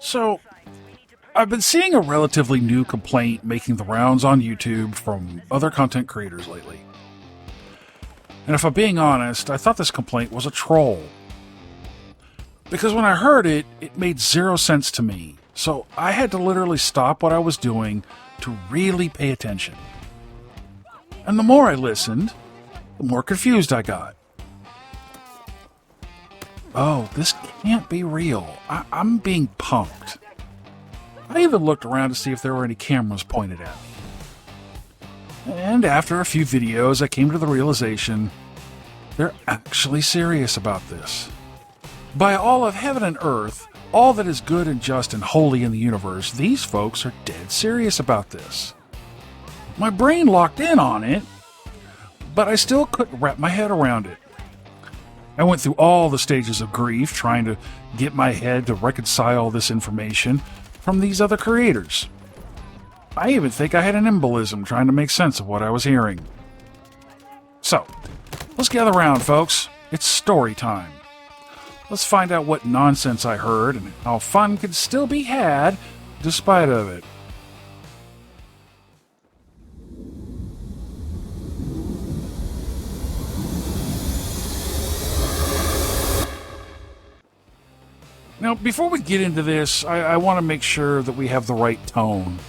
So, I've been seeing a relatively new complaint making the rounds on YouTube from other content creators lately. And if I'm being honest, I thought this complaint was a troll. Because when I heard it, it made zero sense to me. So I had to literally stop what I was doing to really pay attention. And the more I listened, the more confused I got. Oh, this can't be real. I'm being punked. I even looked around to see if there were any cameras pointed at me. And after a few videos, I came to the realization they're actually serious about this. By all of heaven and earth, all that is good and just and holy in the universe, these folks are dead serious about this. My brain locked in on it, but I still couldn't wrap my head around it. I went through all the stages of grief trying to get my head to reconcile this information from these other creators. I even think I had an embolism trying to make sense of what I was hearing. So, let's gather around, folks. It's story time. Let's find out what nonsense I heard and how fun could still be had despite of it. Now, before we get into this, I want to make sure that we have the right tone.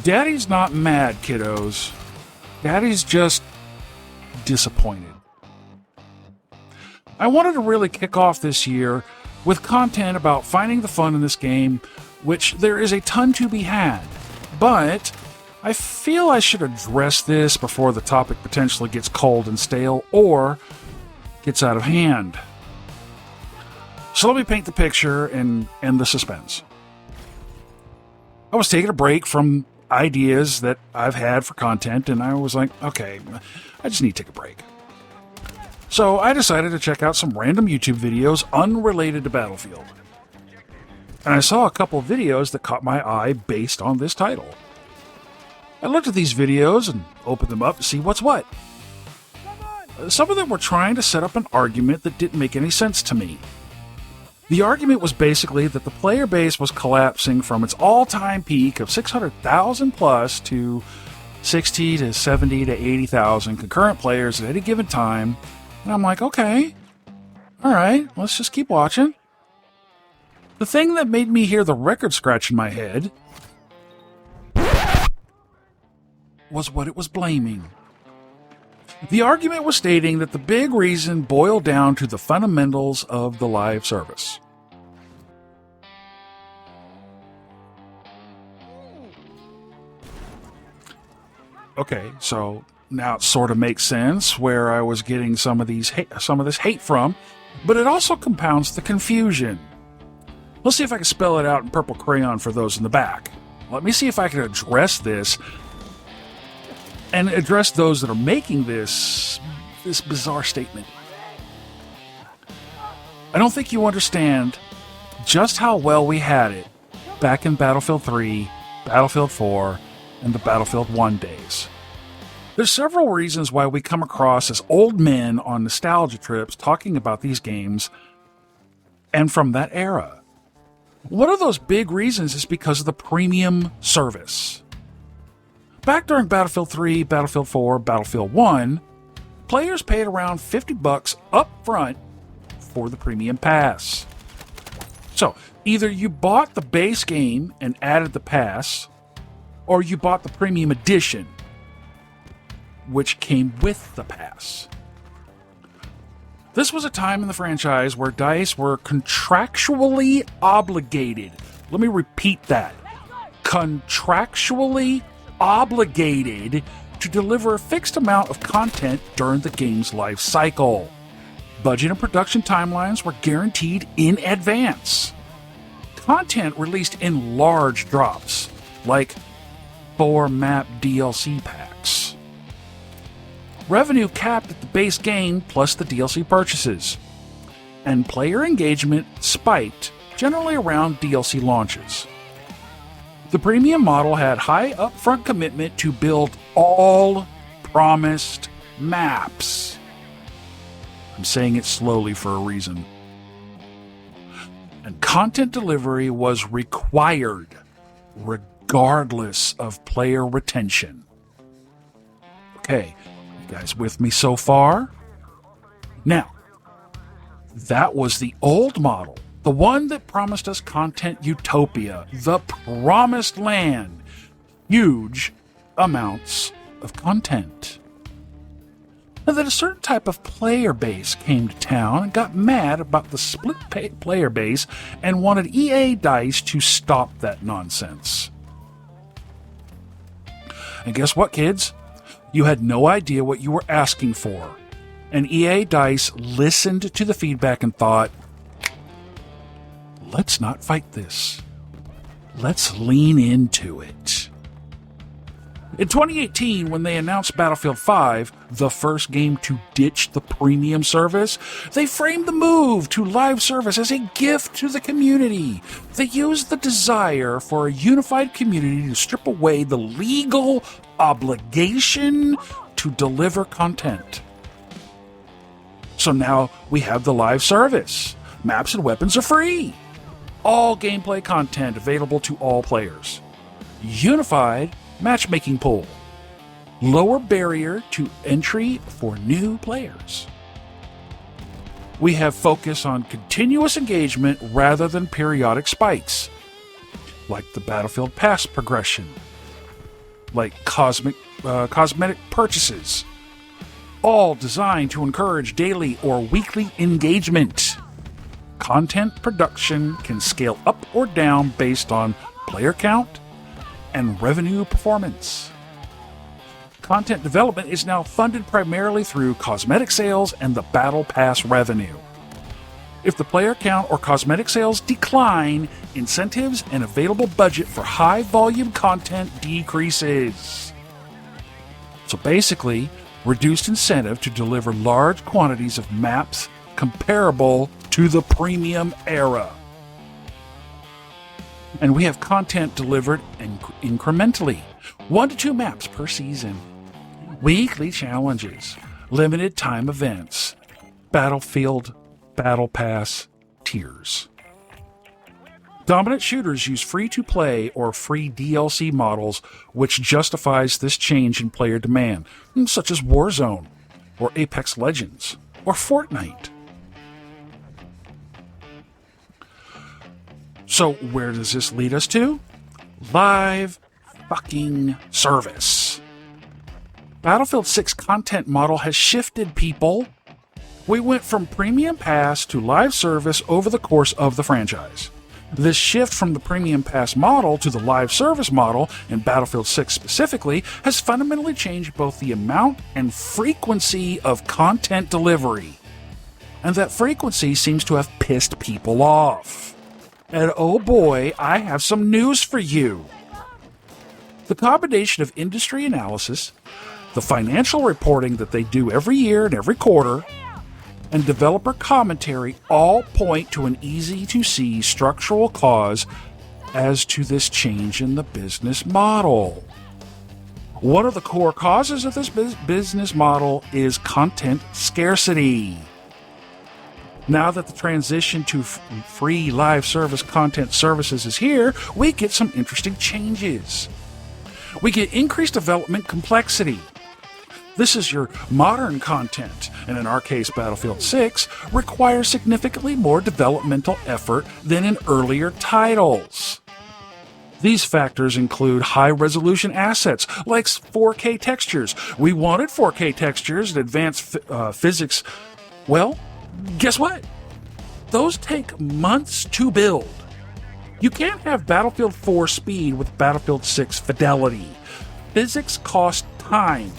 Daddy's not mad, kiddos. Daddy's just disappointed. I wanted to really kick off this year with content about finding the fun in this game, which there is a ton to be had. But I feel I should address this before the topic potentially gets cold and stale or gets out of hand. So let me paint the picture and end the suspense. I was taking a break from ideas that I've had for content, and I was like, okay, I just need to take a break. So I decided to check out some random YouTube videos unrelated to Battlefield. And I saw a couple of videos that caught my eye based on this title. I looked at these videos and opened them up to see what's what. Some of them were trying to set up an argument that didn't make any sense to me. The argument was basically that the player base was collapsing from its all-time peak of 600,000 plus to 60 to 70 to 80,000 concurrent players at any given time. And I'm like, okay, all right, let's just keep watching. The thing that made me hear the record scratch in my head was what it was blaming. The argument was stating that the big reason boiled down to the fundamentals of the live service. Okay, so now it sort of makes sense where I was getting some of this hate from, but it also compounds the confusion. Let's see if I can spell it out in purple crayon for those in the back. Let me see if I can address this and address those that are making this bizarre statement. I don't think you understand just how well we had it back in Battlefield 3, Battlefield 4, and the Battlefield 1 days. There's several reasons why we come across as old men on nostalgia trips talking about these games and from that era. One of those big reasons is because of the premium service. Back during Battlefield 3, Battlefield 4, Battlefield 1, players paid around $50 up front for the premium pass. So, either you bought the base game and added the pass, or you bought the premium edition, which came with the pass. This was a time in the franchise where DICE were contractually obligated. Let me repeat that. Contractually obligated to deliver a fixed amount of content during the game's life cycle. Budget and production timelines were guaranteed in advance. Content released in large drops, like 4 map DLC packs. Revenue capped at the base game plus the DLC purchases. And player engagement spiked, generally around DLC launches. The premium model had high upfront commitment to build all promised maps. I'm saying it slowly for a reason. and content delivery was required, regardless of player retention. Okay, you guys with me so far? Now, that was the old model, the one that promised us content utopia, the promised land, huge amounts of content. And then a certain type of player base came to town and got mad about the split player base and wanted EA DICE to stop that nonsense. And guess what, kids? You had no idea what you were asking for. And EA DICE listened to the feedback and thought, let's not fight this. Let's lean into it. In 2018, when they announced Battlefield 5, the first game to ditch the premium service, they framed the move to live service as a gift to the community. They used the desire for a unified community to strip away the legal obligation to deliver content. So now we have the live service. Maps and weapons are free. All gameplay content available to all players. Unified matchmaking pool. Lower barrier to entry for new players. We have focus on continuous engagement rather than periodic spikes, like the Battlefield Pass progression, like cosmetic purchases, all designed to encourage daily or weekly engagement. Content production can scale up or down based on player count and revenue performance. Content development is now funded primarily through cosmetic sales and the Battle Pass revenue. If the player count or cosmetic sales decline, incentives and available budget for high-volume content decreases. So basically, reduced incentive to deliver large quantities of maps comparable to the premium era. And we have content delivered incrementally, 1 to 2 maps per season, weekly challenges, limited time events, Battlefield Battle Pass tiers. Dominant shooters use free-to-play or free DLC models, which justifies this change in player demand, such as Warzone, or Apex Legends, or Fortnite. So where does this lead us to? Live fucking service. Battlefield 6 content model has shifted, people. We went from premium pass to live service over the course of the franchise. This shift from the premium pass model to the live service model, in Battlefield 6 specifically, has fundamentally changed both the amount and frequency of content delivery. And that frequency seems to have pissed people off. And oh boy, I have some news for you. The combination of industry analysis, the financial reporting that they do every year and every quarter, and developer commentary all point to an easy-to-see structural cause as to this change in the business model. One of the core causes of this business model is content scarcity. Now that the transition to free live service content services is here, we get some interesting changes. We get increased development complexity. This is your modern content, and in our case, Battlefield 6, requires significantly more developmental effort than in earlier titles. These factors include high-resolution assets, like 4K textures. We wanted 4K textures and advanced physics. Well, guess what? Those take months to build. You can't have Battlefield 4 speed with Battlefield 6 fidelity. Physics cost time,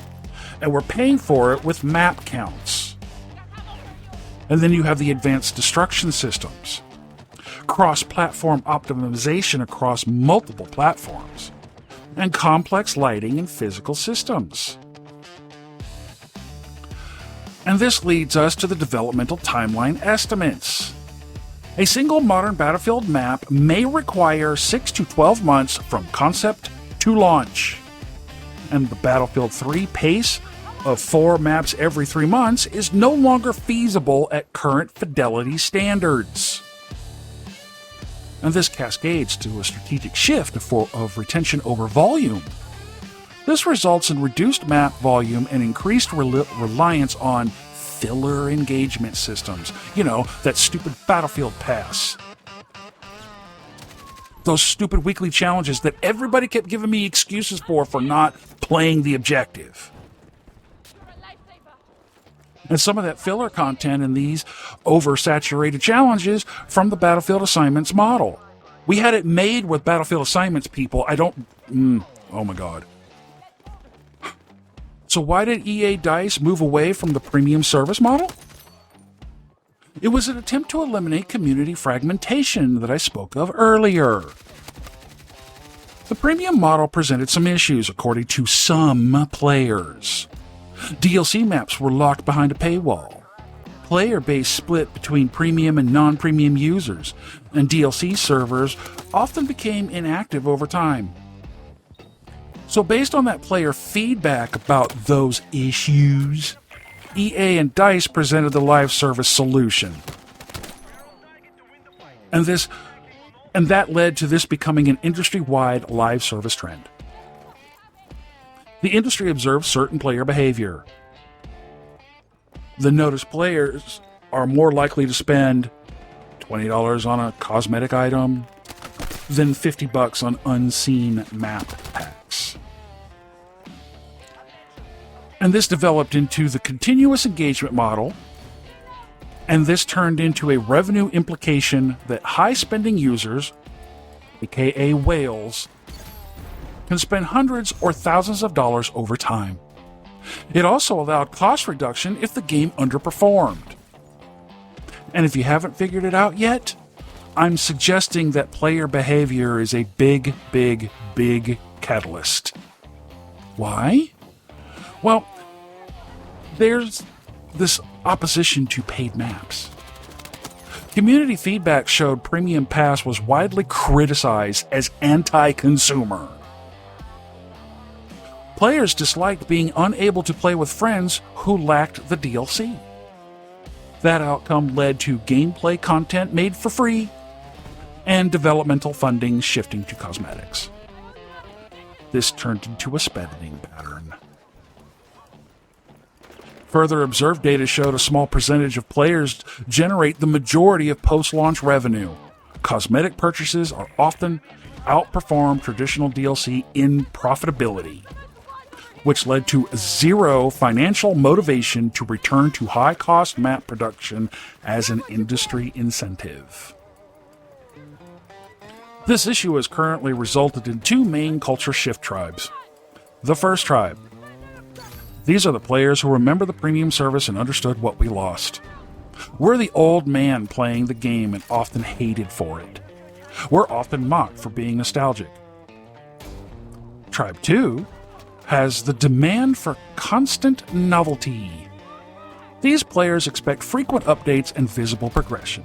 and we're paying for it with map counts. And then you have the advanced destruction systems, cross-platform optimization across multiple platforms, and complex lighting and physical systems. And this leads us to the developmental timeline estimates. A single modern Battlefield map may require 6 to 12 months from concept to launch. And the Battlefield 3 pace of 4 maps every 3 months is no longer feasible at current fidelity standards. and this cascades to a strategic shift of retention over volume. This results in reduced map volume and increased reliance on filler engagement systems. You know, that stupid Battlefield Pass. Those stupid weekly challenges that everybody kept giving me excuses for not playing the objective. And some of that filler content in these oversaturated challenges from the Battlefield Assignments model. We had it made with Battlefield Assignments, people. Oh my God. So why did EA DICE move away from the premium service model? It was an attempt to eliminate community fragmentation that I spoke of earlier. The premium model presented some issues, according to some players. DLC maps were locked behind a paywall. Player base split between premium and non-premium users, and DLC servers often became inactive over time. So based on that player feedback about those issues, EA and DICE presented the live service solution. And that led to this becoming an industry-wide live service trend. The industry observed certain player behavior. The noticed players are more likely to spend $20 on a cosmetic item than $50 on unseen map packs. And this developed into the continuous engagement model, and this turned into a revenue implication that high-spending users, aka whales, can spend hundreds or thousands of dollars over time. It also allowed cost reduction if the game underperformed. And if you haven't figured it out yet, I'm suggesting that player behavior is a big, big, big catalyst. Why? Well, there's this opposition to paid maps. Community feedback showed Premium Pass was widely criticized as anti-consumer. Players disliked being unable to play with friends who lacked the DLC. That outcome led to gameplay content made for free and developmental funding shifting to cosmetics. This turned into a spending pattern. Further observed data showed a small percentage of players generate the majority of post-launch revenue. Cosmetic purchases are often outperform traditional DLC in profitability, which led to zero financial motivation to return to high-cost map production as an industry incentive. This issue has currently resulted in two main culture shift tribes. The first tribe. These are the players who remember the premium service and understood what we lost. We're the old man playing the game and often hated for it. We're often mocked for being nostalgic. Tribe 2 has the demand for constant novelty. These players expect frequent updates and visible progression.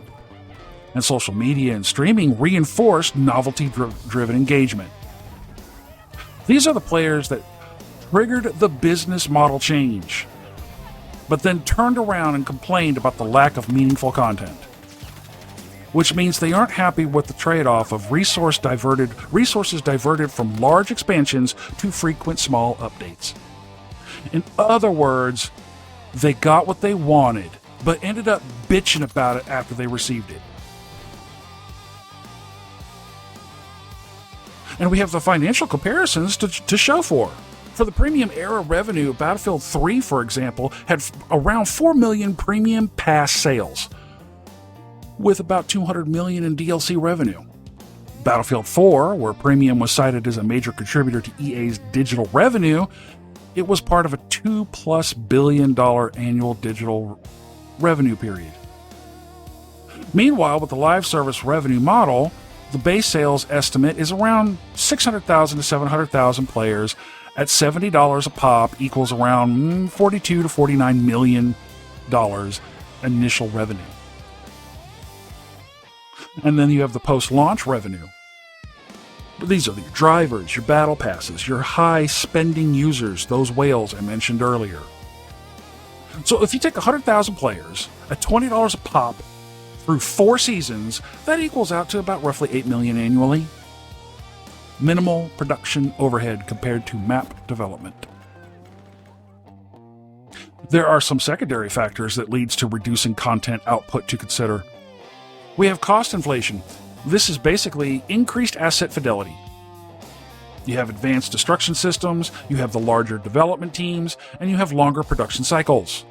And social media and streaming reinforce novelty-driven engagement. These are the players that triggered the business model change, but then turned around and complained about the lack of meaningful content, which means they aren't happy with the trade-off of resources diverted from large expansions to frequent small updates. In other words, they got what they wanted, but ended up bitching about it after they received it. And we have the financial comparisons to show for. For the premium era revenue, Battlefield 3, for example, had around 4 million premium pass sales, with about 200 million in DLC revenue. Battlefield 4, where premium was cited as a major contributor to EA's digital revenue, it was part of a $2+ billion annual digital revenue period. Meanwhile, with the live service revenue model, the base sales estimate is around 600,000 to 700,000 players at $70 a pop equals around $42 to $49 million initial revenue. And then you have the post-launch revenue. These are your drivers, your battle passes, your high-spending users, those whales I mentioned earlier. So if you take 100,000 players at $20 a pop through 4 seasons, that equals out to about roughly $8 million annually. Minimal production overhead compared to map development. There are some secondary factors that leads to reducing content output to consider. We have cost inflation. This is basically increased asset fidelity. You have advanced destruction systems, you have the larger development teams, and you have longer production cycles.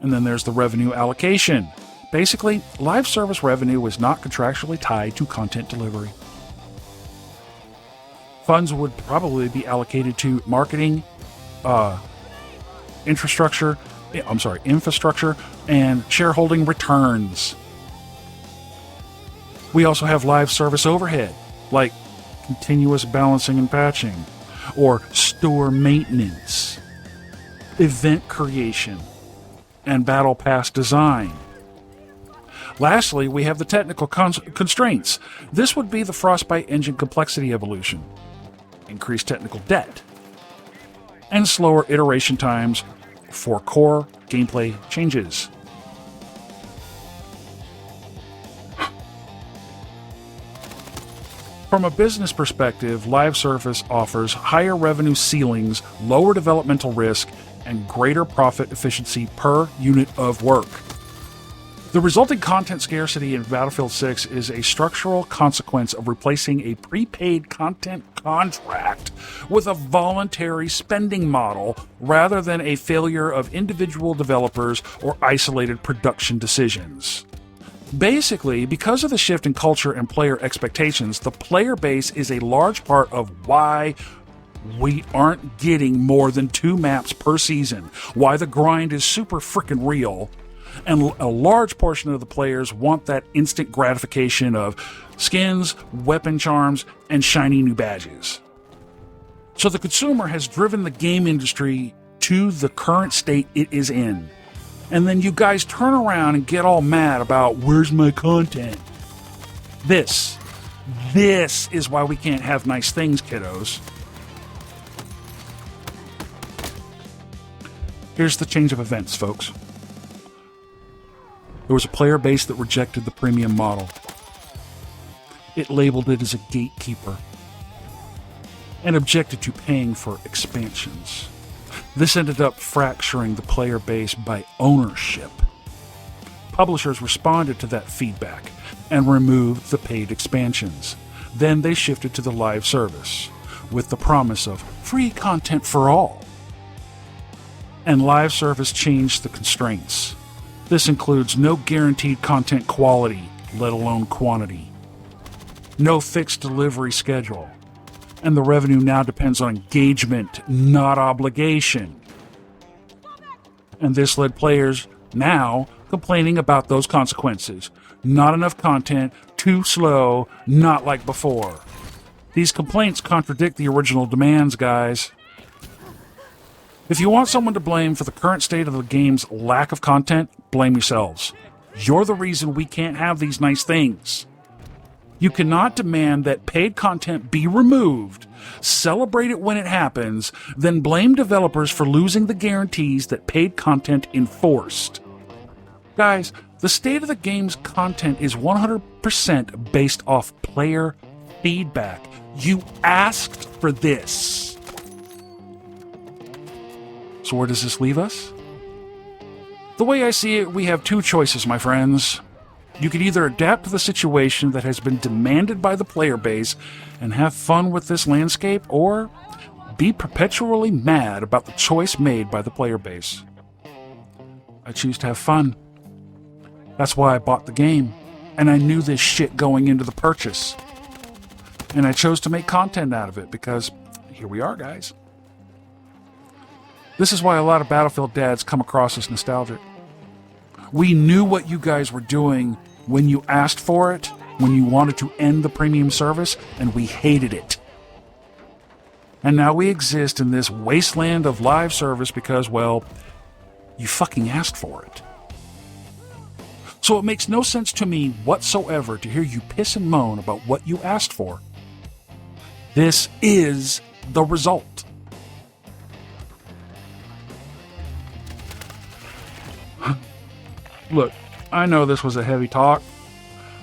And then there's the revenue allocation. Basically, live service revenue is not contractually tied to content delivery. Funds would probably be allocated to marketing, infrastructure, and shareholding returns. We also have live service overhead, like continuous balancing and patching, or store maintenance, event creation, and battle pass design. Lastly, we have the technical constraints. This would be the Frostbite engine complexity evolution, increased technical debt, and slower iteration times for core gameplay changes. From a business perspective, live service offers higher revenue ceilings, lower developmental risk, and greater profit efficiency per unit of work. The resulting content scarcity in Battlefield 6 is a structural consequence of replacing a prepaid content contract with a voluntary spending model rather than a failure of individual developers or isolated production decisions. Basically, because of the shift in culture and player expectations, the player base is a large part of why we aren't getting more than 2 maps per season, why the grind is super freaking real, and a large portion of the players want that instant gratification of skins, weapon charms, and shiny new badges. So the consumer has driven the game industry to the current state it is in. And then you guys turn around and get all mad about, where's my content? This is why we can't have nice things, kiddos. Here's the change of events, folks. There was a player base that rejected the premium model. It labeled it as a gatekeeper and objected to paying for expansions. This ended up fracturing the player base by ownership. Publishers responded to that feedback and removed the paid expansions. Then they shifted to the live service with the promise of free content for all. And live service changed the constraints. This includes no guaranteed content quality, let alone quantity. No fixed delivery schedule. And the revenue now depends on engagement, not obligation. And this led players now complaining about those consequences. Not enough content, too slow, not like before. These complaints contradict the original demands, guys. If you want someone to blame for the current state of the game's lack of content, blame yourselves. You're the reason we can't have these nice things. You cannot demand that paid content be removed, celebrate it when it happens, then blame developers for losing the guarantees that paid content enforced. Guys, the state of the game's content is 100% based off player feedback. You asked for this. So where does this leave us? The way I see it, we have 2 choices, my friends. You can either adapt to the situation that has been demanded by the player base and have fun with this landscape, or be perpetually mad about the choice made by the player base. I choose to have fun. That's why I bought the game, and I knew this shit going into the purchase. And I chose to make content out of it because here we are, guys. This is why a lot of Battlefield dads come across as nostalgic. We knew what you guys were doing when you asked for it, when you wanted to end the premium service, and we hated it. And now we exist in this wasteland of live service because, well, you fucking asked for it. So it makes no sense to me whatsoever to hear you piss and moan about what you asked for. This is the result. Look, I know this was a heavy talk,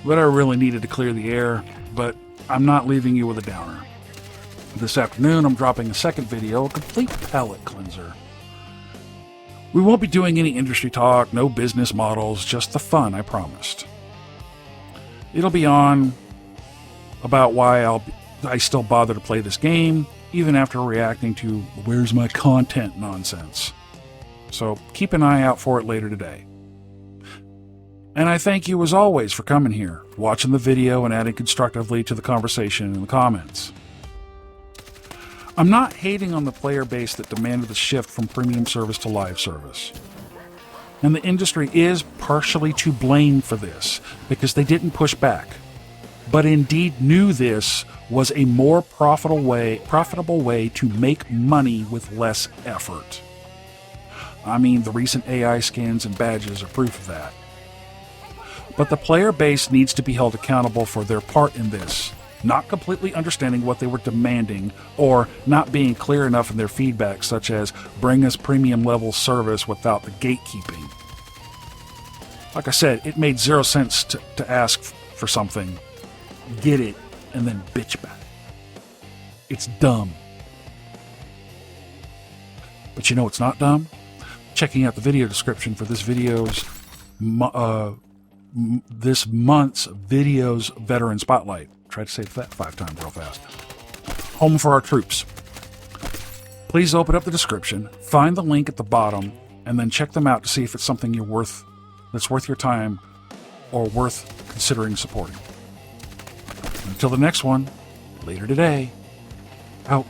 but I really needed to clear the air, but I'm not leaving you with a downer. This afternoon, I'm dropping a second video, a complete palate cleanser. We won't be doing any industry talk, no business models, just the fun I promised. It'll be on about why I still bother to play this game, even after reacting to "where's my content" nonsense. So keep an eye out for it later today. And I thank you as always for coming here, watching the video and adding constructively to the conversation in the comments. I'm not hating on the player base that demanded the shift from premium service to live service. And the industry is partially to blame for this, because they didn't push back, but indeed knew this was a more profitable way to make money with less effort. I mean, the recent AI skins and badges are proof of that. But the player base needs to be held accountable for their part in this, not completely understanding what they were demanding or not being clear enough in their feedback, such as bring us premium level service without the gatekeeping. Like I said, it made zero sense to ask for something, get it, and then bitch back. It's dumb. But you know what's not dumb? Checking out the video description for this month's videos veteran spotlight. Try to say that 5 times real fast. Home for our troops. Please open up the description, find the link at the bottom, and then check them out to see if it's something that's worth your time or worth considering supporting. Until the next one, later today, out.